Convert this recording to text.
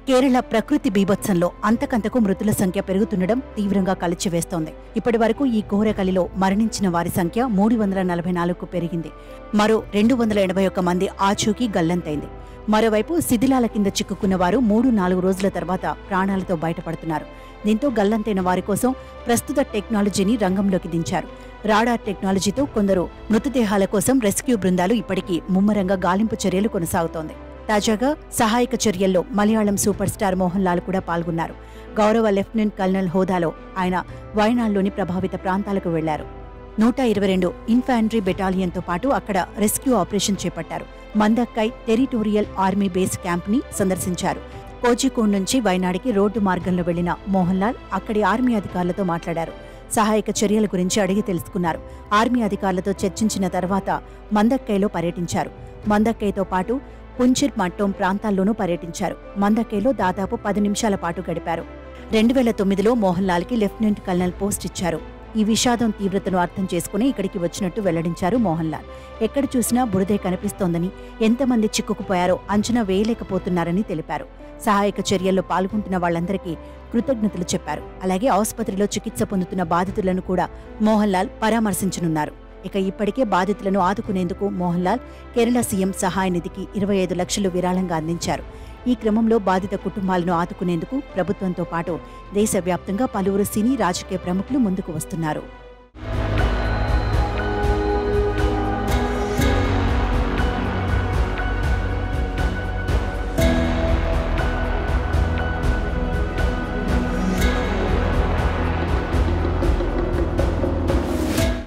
కేరళ ప్రకృతి బీభత్సంలో అంతకంతకు మృతుల సంఖ్య పెరుగుతుండడం తీవ్రంగా కలిచివేస్తోంది. ఇప్పటివరకు ఈ ఘోర కలిలో మరణించిన వారి సంఖ్య 344కు పెరిగింది. మరో 281 మంది ఆచూకీ గల్లంతైంది. మరోవైపు శిథిలాల కింద చిక్కుకున్న వారు 3-4 రోజుల తర్వాత ప్రాణాలతో బయటపడుతున్నారు. దీంతో గల్లంతైన వారి కోసం ప్రస్తుత టెక్నాలజీని రంగంలోకి దించారు. రాడార్ టెక్నాలజీతో కొందరు మృతదేహాల కోసం రెస్క్యూ బృందాలు ఇప్పటికీ ముమ్మరంగా గాలింపు చర్యలు కొనసాగుతోంది. తాజాగా సహాయక చర్యల్లో మలయాళం సూపర్ స్టార్ మోహన్ లాల్ కూడా పాల్గొన్నారు. గౌరవ లెఫ్టినెంట్ కల్నల్ హోదాలో ఆయన వయనాడ్లోని ప్రభావిత ప్రాంతాలకు వెళ్లారు. 122 ఇన్ఫాంట్రీ బెటాలియన్తో పాటు అక్కడ రెస్క్యూ ఆపరేషన్ చేపట్టారు. మందక్కై టెరిటోరియల్ ఆర్మీ బేస్ క్యాంప్ని సందర్శించారు. కోజికోడ్ నుంచి వయనాడికి రోడ్డు మార్గంలో వెళ్లిన మోహన్ లాల్ అక్కడి ఆర్మీ అధికారులతో మాట్లాడారు. సహాయక చర్యల గురించి అడిగి తెలుసుకున్నారు. ఆర్మీ అధికారులతో చర్చించిన తర్వాత మందక్కైలో పర్యటించారు. మందక్కైతో పాటు పుంచిర్ మట్టోం ప్రాంతాల్లోనూ పర్యటించారు. మందక్కైలో దాదాపు 10 నిమిషాల పాటు గడిపారు. 2009లో మోహన్ లాల్కి లెఫ్టినెంట్ కల్నల్ పోస్ట్ ఇచ్చారు. ఈ విషాదం తీవ్రతను అర్థం చేసుకుని ఇక్కడికి వచ్చినట్టు వెల్లడించారు మోహన్ లాల్. ఎక్కడ చూసినా బురదే కనిపిస్తోందని, ఎంతమంది చిక్కుకుపోయారో అంచనా వేయలేకపోతున్నారని తెలిపారు. సహాయక చర్యల్లో పాల్గొంటున్న వాళ్లందరికీ కృతజ్ఞతలు చెప్పారు. అలాగే ఆసుపత్రిలో చికిత్స పొందుతున్న బాధితులను కూడా మోహన్ లాల్ పరామర్శించనున్నారు. ఇక ఇప్పటికే బాధితులను ఆదుకునేందుకు మోహన్ లాల్ కేరళ సీఎం సహాయ నిధికి 25 లక్షలు విరాళంగా అందించారు. ఈ క్రమంలో బాధిత కుటుంబాలను ఆదుకునేందుకు ప్రభుత్వంతో పాటు దేశవ్యాప్తంగా పలువురు సినీ రాజకీయ ప్రముఖులు ముందుకు వస్తున్నారు.